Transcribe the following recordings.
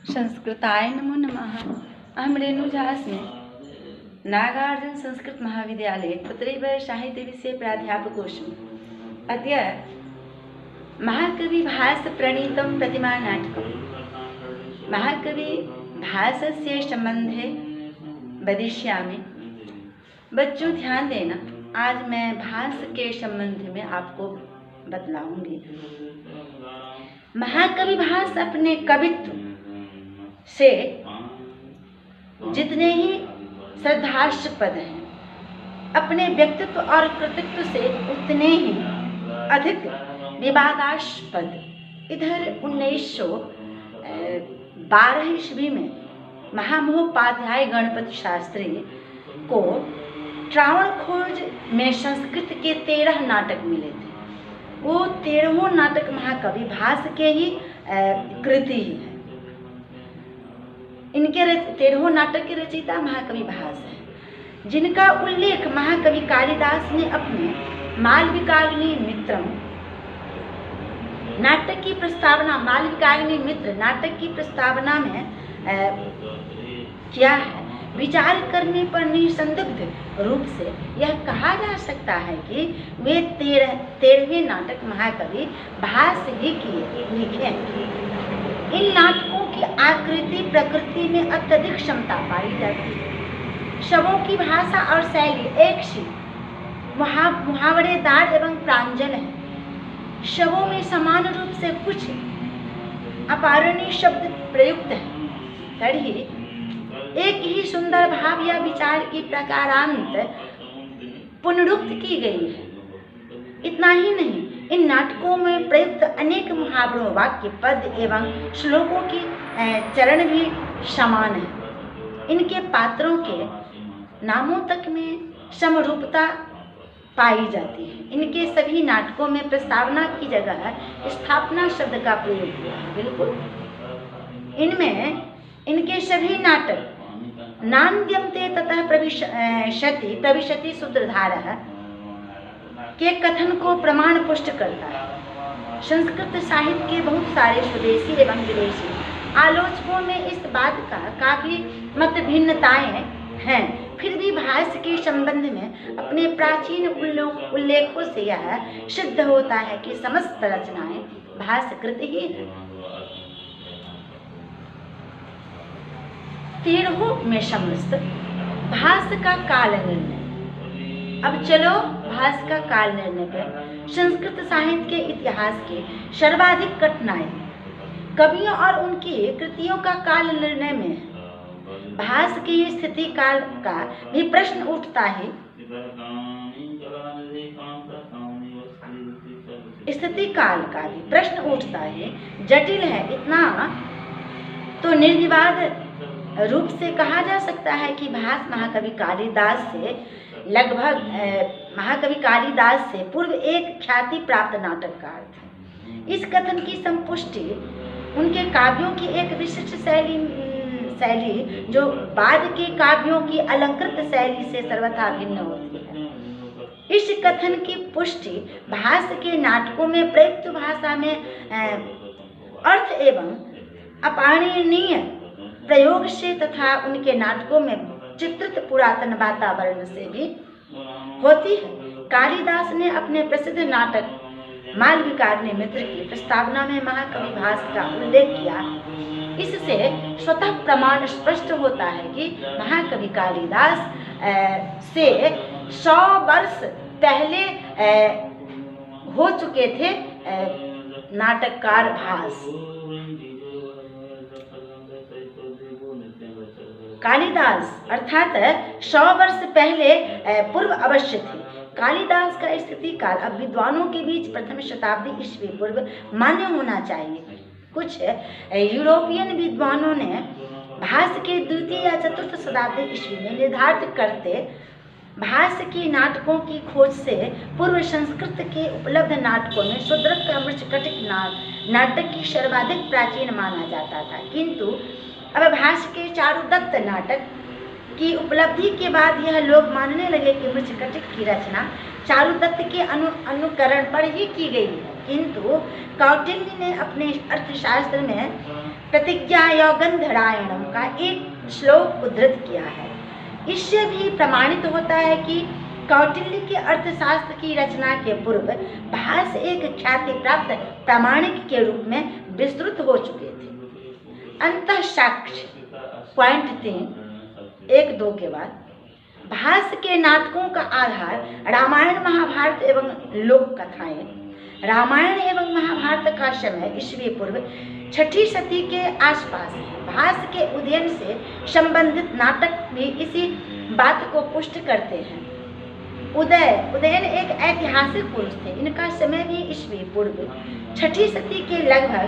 संस्कृताय नमो नमः। अहं रेणुजा अस्मि। नागार्जुन संस्कृत महाविद्यालये तत्रैव साहित्यविषये प्राध्यापकोऽस्मि। अद्य महाकवि भासप्रणीतं प्रतिमानाटकं महाकवि भासस्य संबंधे वदिष्यामि। बच्चों ध्यान देना, आज मैं भास के संबंध में आपको बतलाऊंगी। महाकवि भास अपने कवित्व से जितने ही श्रद्धास्पद हैं, अपने व्यक्तित्व और कृतित्व से उतने ही अधिक विवादास्पद। इधर 1912 ईस्वी में महामहोपाध्याय गणपति शास्त्री को त्रावणखोज में संस्कृत के 13 नाटक मिले थे। वो 13 नाटक महाकवि भास के ही कृति है। इनके 13 नाटक के रचयिता महाकवि भास है, जिनका उल्लेख महाकवि कालिदास ने अपने मालविकाग्नि मित्रम नाटक की प्रस्तावना मालविकाग्नि मित्र नाटक की प्रस्तावना में किया है। विचार करने पर निसंदिग्ध रूप से यह कहा जा सकता है कि वे 13वें नाटक महाकवि भास ही लिखे। इन नाटकों की आकृति प्रकृति में अत्यधिक क्षमता पाई जाती है। शब्दों की भाषा और शैली एक सी मुहावरेदार एवं प्रांजल है। शब्दों में समान रूप से कुछ अपारणीय शब्द प्रयुक्त है, तभी एक ही सुंदर भाव या विचार की प्रकारांत पुनरुक्त की गई है। इतना ही नहीं, इन नाटकों में प्रयुक्त अनेक मुहावरों, वाक्य, पद एवं श्लोकों की चरण भी समान है। इनके पात्रों के नामों तक में समरूपता पाई जाती है। इनके सभी नाटकों में प्रस्तावना की जगह स्थापना शब्द का प्रयोग हुआ है। बिल्कुल, इनमें इनके सभी नाटक नान्द्यन्ते ततः प्रविशति सूत्रधारः के कथन को प्रमाण पुष्ट करता है। संस्कृत साहित्य के बहुत सारे स्वदेशी एवं विदेशी आलोचकों में इस बात का काफी मत भिन्नताएं हैं, फिर भी भास के संबंध में अपने प्राचीन उल्लेखों से यह सिद्ध होता है कि समस्त रचनाएं भासकृत ही हैं। 13 में समस्त भास का काल निर्णय। अब चलो भास का काल निर्णय पर। संस्कृत साहित्य के इतिहास के सर्वाधिक कठिनाई कवियों और उनकी कृतियों का काल निर्णय में है। भास की स्थिति काल का भी प्रश्न उठता है। स्थिति काल का भी प्रश्न उठता है, जटिल है। इतना तो निर्विवाद रूप से कहा जा सकता है कि भास महाकवि कालिदास से पूर्व एक ख्याति प्राप्त नाटककार थे। इस कथन की संपुष्टि उनके काव्यों की एक विशिष्ट शैली जो बाद के काव्यों की अलंकृत शैली से सर्वथा भिन्न होती है। इस कथन की पुष्टि भास के नाटकों में प्रयुक्त भाषा में अर्थ एवं अपारणीय प्रयोग से तथा उनके नाटकों में चित्रित पुरातन वातावरण से भी होती है। कालिदास ने अपने प्रसिद्ध नाटक मालविकाग्नि मित्र की प्रस्तावना में महाकवि भास का उल्लेख किया। इससे स्वतः प्रमाण स्पष्ट होता है कि महाकवि कालिदास से 100 वर्ष पहले हो चुके थे नाटककार भास। कालिदास अर्थात 100 वर्ष पहले पूर्व अवश्य थे। कालिदास का स्थिति काल अब विद्वानों के बीच प्रथम शताब्दी ईस्वी पूर्व मान्य होना चाहिए। कुछ यूरोपियन विद्वानों ने भास के द्वितीय या चतुर्थ शताब्दी ईस्वी में निर्धारित करते भास की नाटकों की खोज से पूर्व संस्कृत के उपलब्ध नाटकों में शूद्रक का मृच्छकटिक नाटक की सर्वाधिक प्राचीन माना जाता था। किंतु अब भास के चारुदत्त नाटक की उपलब्धि के बाद यह लोग मानने लगे कि मृच्छकटिक की रचना चारुदत्त के अनुकरण पर ही की गई है। किंतु कौटिल्य ने अपने अर्थशास्त्र में प्रतिज्ञा योगंधरायणम का एक श्लोक उद्धृत किया है। इससे भी प्रमाणित होता है कि कौटिल्य के अर्थशास्त्र की रचना के पूर्व भास एक ख्याति प्राप्त प्रामाणिक के रूप में विस्तृत हो चुके थे। अंतः साक्ष्य पॉइंट 3 1-2 के बाद भास के नाटकों का आधार रामायण महाभारत एवं लोक कथाएं। रामायण एवं महाभारत का समय ईस्वी पूर्व 6ठी सदी के आसपास है। भास के उदयन से संबंधित नाटक भी इसी बात को पुष्ट करते हैं। उदयन एक ऐतिहासिक पुरुष थे। इनका समय भी ईस्वी पूर्व 6ठी सदी के लगभग।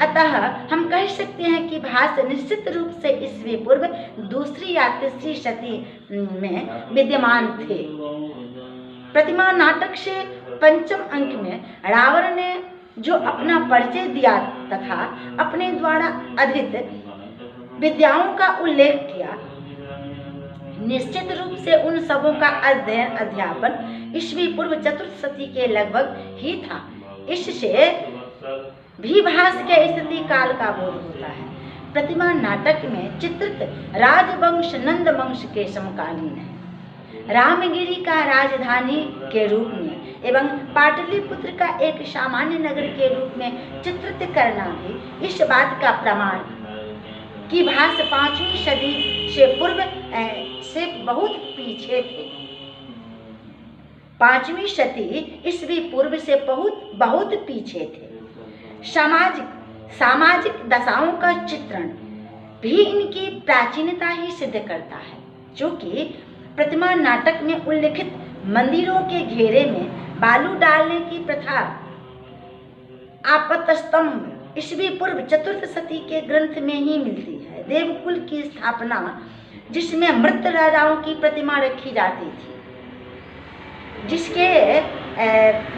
अतः हम कह सकते हैं कि भास निश्चित रूप से ईस्वी पूर्व 2री या 3री सदी में विद्यमान थे। प्रतिमा नाटक से 5म अंक में रावण ने जो अपना परिचय दिया तथा अपने द्वारा अधित विद्याओं का उल्लेख किया, निश्चित रूप से उन सबों का अध्ययन अध्यापन ईस्वी पूर्व 4th सदी के लगभग ही था। इससे भी भास के स्थिति काल का बोध होता है। प्रतिमा नाटक में चित्रित राजवंश नंद वंश के समकालीन है। रामगिरी का राजधानी के रूप में एवं पाटलिपुत्र का एक सामान्य नगर के रूप में चित्रित करना भी इस बात का प्रमाण कि भास 5वीं सदी से पूर्व से बहुत पीछे थे। 5वीं सदी ईस्वी पूर्व से बहुत पीछे थे। सामाजिक दशाओं का चित्रण भी इनकी प्राचीनता ही सिद्ध करता है। चूँकि प्रतिमा नाटक में उल्लिखित मंदिरों के घेरे में बालू डालने की प्रथा आपतस्तंभ ईस्वी पूर्व 4th सदी के ग्रंथ में ही मिलती है। देवकुल की स्थापना जिसमें मृत राजाओं की प्रतिमा रखी जाती थी,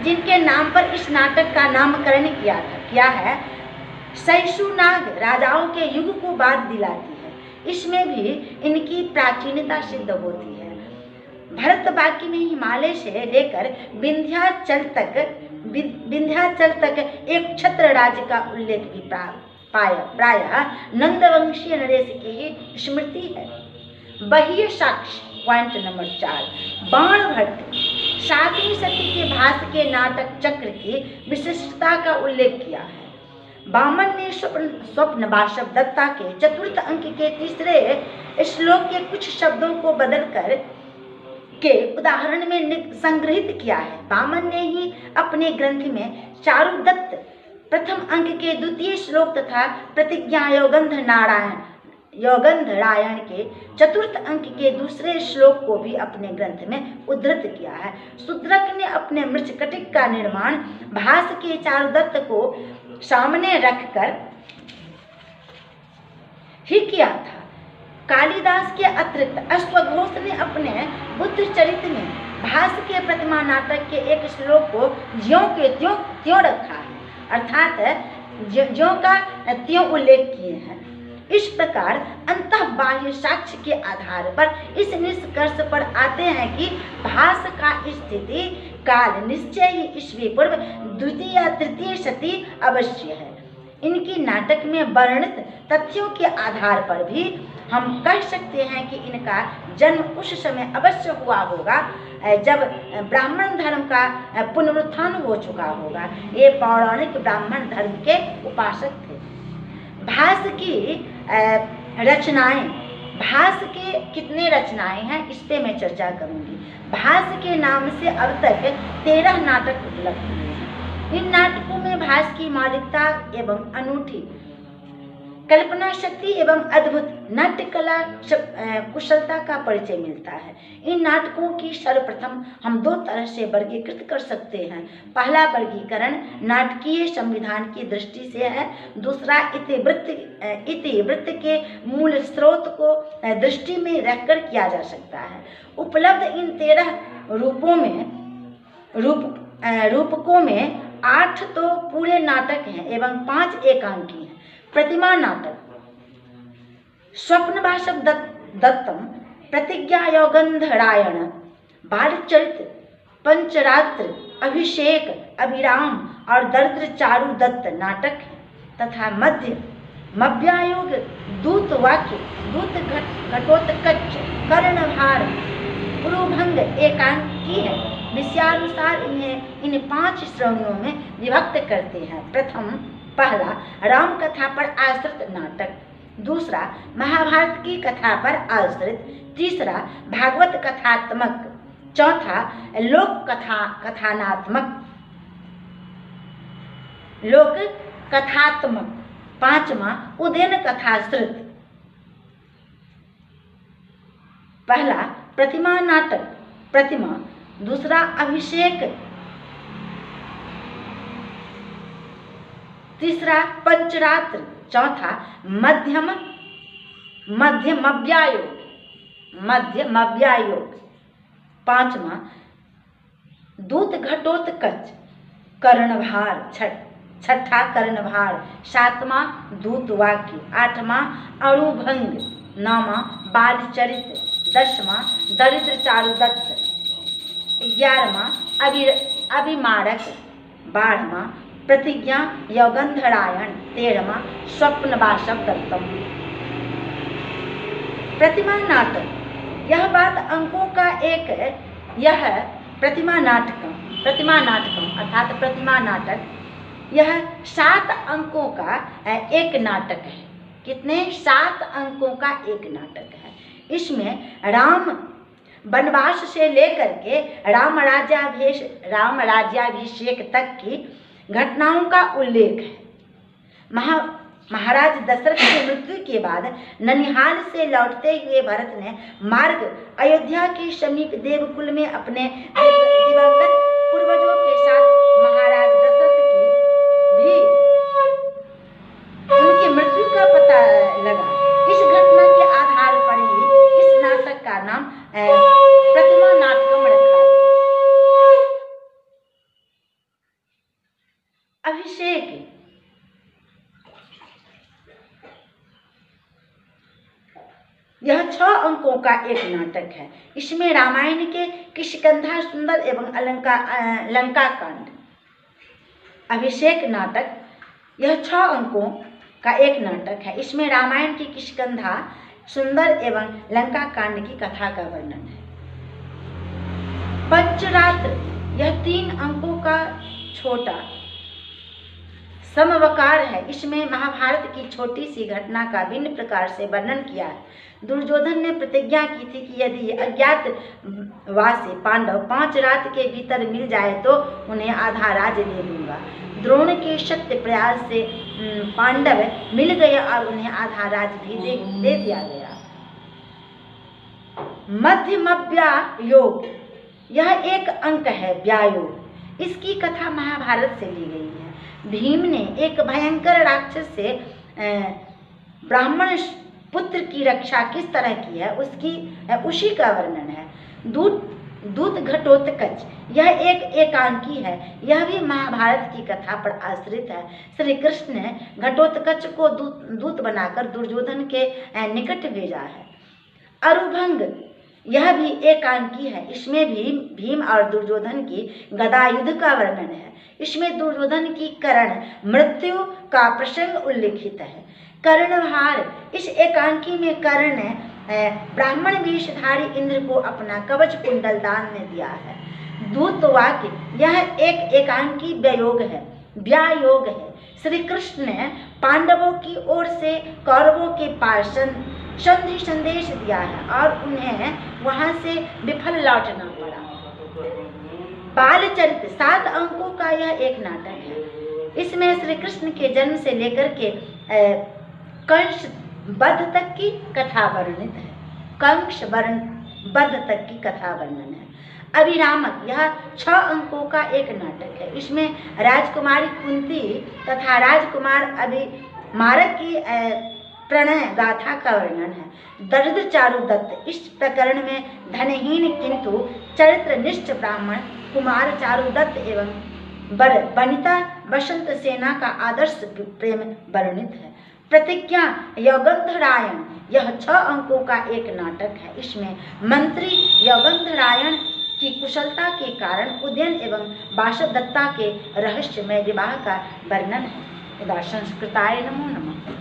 जिनके नाम पर इस नाटक का नामकरण किया है, शैशुनाग राजाओं के युग को बात दिलाती है। इसमें भी इनकी प्राचीनता सिद्ध होती है। भरतवाक्य में हिमालय से लेकर विंध्याचल तक एक छत्र राज्य का उल्लेख भी प्रायः नंदवंशीय नरेश की ही स्मृति है। बाह्य साक्ष्य पॉइंट नंबर 4 बाणभट्ट 7वीं सदी के भास के नाटक चक्र की विशिष्टता का उल्लेख किया है। बामन ने स्वप्न वासव दत्ता के 4th अंक के 3रे श्लोक के कुछ शब्दों को बदलकर के उदाहरण में संग्रहित किया है। बामन ने ही अपने ग्रंथ में चारुदत्त प्रथम अंक के 2य श्लोक तथा प्रतिज्ञा योगंधरायण के 4th अंक के 2रे श्लोक को भी अपने ग्रंथ में उद्धृत किया है। शूद्रक ने अपने मृच्छकटिक का निर्माण भास के चारुदत्त को सामने रखकर ही किया था। कालिदास के अतिरिक्त अश्वघोष ने अपने बुद्ध चरित में भास के प्रतिमा नाटक के एक श्लोक को ज्यों के त्यों रखा है, अर्थात ज्यों का त्यों उल्लेख किए हैं। इस प्रकार अंतः बाह्य साक्ष्य के आधार पर इस निष्कर्ष पर आते हैं कि भास का स्थिति काल निश्चय ही ईस्वी पूर्व 2य या 3य सदी अवश्य है। इनकी नाटक में वर्णित तथ्यों के आधार पर भी हम कह सकते हैं कि इनका जन्म उस समय अवश्य हुआ होगा जब ब्राह्मण धर्म का पुनरुत्थान हो चुका होगा। ये पौराणिक ब्राह्मण धर्म के उपासक थे। भास की रचनाएं, भास के कितने रचनाएं हैं इस पे मैं चर्चा करूंगी। भास के नाम से अब तक 13 नाटक उपलब्ध हुए हैं। इन नाटकों में भास की मौलिकता एवं अनूठी कल्पना शक्ति एवं अद्भुत नाट्य कला कुशलता का परिचय मिलता है। इन नाटकों की सर्वप्रथम हम 2 तरह से वर्गीकृत कर सकते हैं। पहला वर्गीकरण नाटकीय संविधान की दृष्टि से है, दूसरा इतिवृत्त के मूल स्रोत को दृष्टि में रखकर किया जा सकता है। उपलब्ध इन 13 रूपकों में 8 तो पूरे नाटक हैं एवं 5 एकांकी हैं। प्रतिमा नाटक स्वप्न वासव दत्तम, प्रतिज्ञा योगंधरायण, बालचरित, पंचरात्र, अभिषेक, अभिराम और दरिद्र चारु दत्त नाटक है। तथा मध्य मव्यायोग दूत वाक्य दूत घटोत्कच कर्णभार पुरुभंग एकांकी है। विषयानुसार इन्हें इन 5 श्रेणियों में विभक्त करते हैं। प्रथम पहला राम कथा पर आश्रित नाटक, दूसरा महाभारत की कथा पर आश्रित, तीसरा भागवत कथात्मक, चौथा लोक कथात्मक, पांचवा उदयन कथाश्रित। पहला प्रतिमा नाटक प्रतिमा, दूसरा अभिषेक, तीसरा पंचरात्र, चौथा मध्यमव्यायोग, पांचवा दूत घटोत्कच कर्णभार, छठा कर्णभार, सातवां दूत वाक्य, आठवां अणुभंग, नौवां बाल चरित्र, 10वां दरिद्र चारुदत्त, 11वां अभिमारक, 12वां प्रतिज्ञा यौगंधरायण, 13वां स्वप्नवासव दत्तम। प्रतिमा नाटक, यह बात अंकों का एक यह प्रतिमा नाटकम अर्थात प्रतिमा नाटक यह 7 अंकों का एक नाटक है। कितने? 7 अंकों का एक नाटक है। इसमें राम वनवास से लेकर के राम राज्याभिषेक तक की घटनाओं का उल्लेख है। महाराज दशरथ की मृत्यु के बाद ननिहाल से लौटते हुए भरत ने मार्ग अयोध्या के समीप देवकुल में अपने दिवंगत पूर्वजों के साथ महाराज दशरथ की भी उनकी मृत्यु का पता लगा। इस घटना के आधार पर ही इस नाटक का नाम प्रतिमा नाटकम रखा है। अभिषेक, यह 6 अंकों का एक नाटक है। इसमें रामायण के किष्किंधा सुंदर एवं लंका कांड। अभिषेक नाटक यह 6 अंकों का एक नाटक है। इसमें रामायण की किष्किंधा सुंदर एवं लंका कांड की कथा का वर्णन है। पंचरात्र, यह 3 अंकों का छोटा समवकार है। इसमें महाभारत की छोटी सी घटना का भिन्न प्रकार से वर्णन किया है। दुर्योधन ने प्रतिज्ञा की थी कि यदि अज्ञातवासी पांडव 5 रात के भीतर मिल जाए तो उन्हें आधा राज्य दे दूंगा। द्रोण के सत्य प्रयास से पांडव मिल गए और उन्हें आधा राज्य भी दे दिया गया। मध्यमव्यायोग, यह एक अंक है व्यायोग। इसकी कथा महाभारत से ली गई है। भीम ने एक भयंकर राक्षस से ब्राह्मण पुत्र की रक्षा किस तरह की है उसी का वर्णन है। दूत घटोत्कच, यह एक एकांकी है। यह भी महाभारत की कथा पर आश्रित है। श्री कृष्ण ने घटोत्कच को दूत बनाकर दुर्योधन के निकट भेजा है। अरुभंग, यह भी एकांकी है। इसमें भीम और दुर्योधन की गदा युद्ध का वर्णन है। इसमें दुर्योधन की कर्ण मृत्यु का प्रसंग उल्लिखित है। कर्णभार, इस एकांकी में कर्ण ने ब्राह्मण वेशधारी इंद्र को अपना कवच कुंडल दान में दिया है। दूत वाक्य, यह एक एकांकी व्यायोग है। श्री कृष्ण ने पांडवों की ओर से कौरवों के पास संधि संदेश दिया है और उन्हें वहां से विफल लौटना पड़ा। बाल चरित्र, 7 अंकों का यह एक नाटक है। इसमें श्री कृष्ण के जन्म से लेकर के कंस वध तक की कथा वर्णित है। कंस वध तक की कथा वर्णन है। अभिरामक, यह 6 अंकों का एक नाटक है। इसमें राजकुमारी कुंती तथा राजकुमार अभिमारक की प्रणय गाथा का वर्णन है। दरिद्र चारुदत्त, इस प्रकरण में धनहीन किंतु चरित्रनिष्ठ ब्राह्मण कुमार चारुदत्त एवं वनिता बसंत सेना का आदर्श प्रेम वर्णित है। प्रतिज्ञा यौगंधरायण, यह 6 अंकों का एक नाटक है। इसमें मंत्री यौगंधरायण की कुशलता के कारण उदयन एवं वासवदत्ता के रहस्यमय विवाह का वर्णन है। यदा संस्कृताय नमो नमः।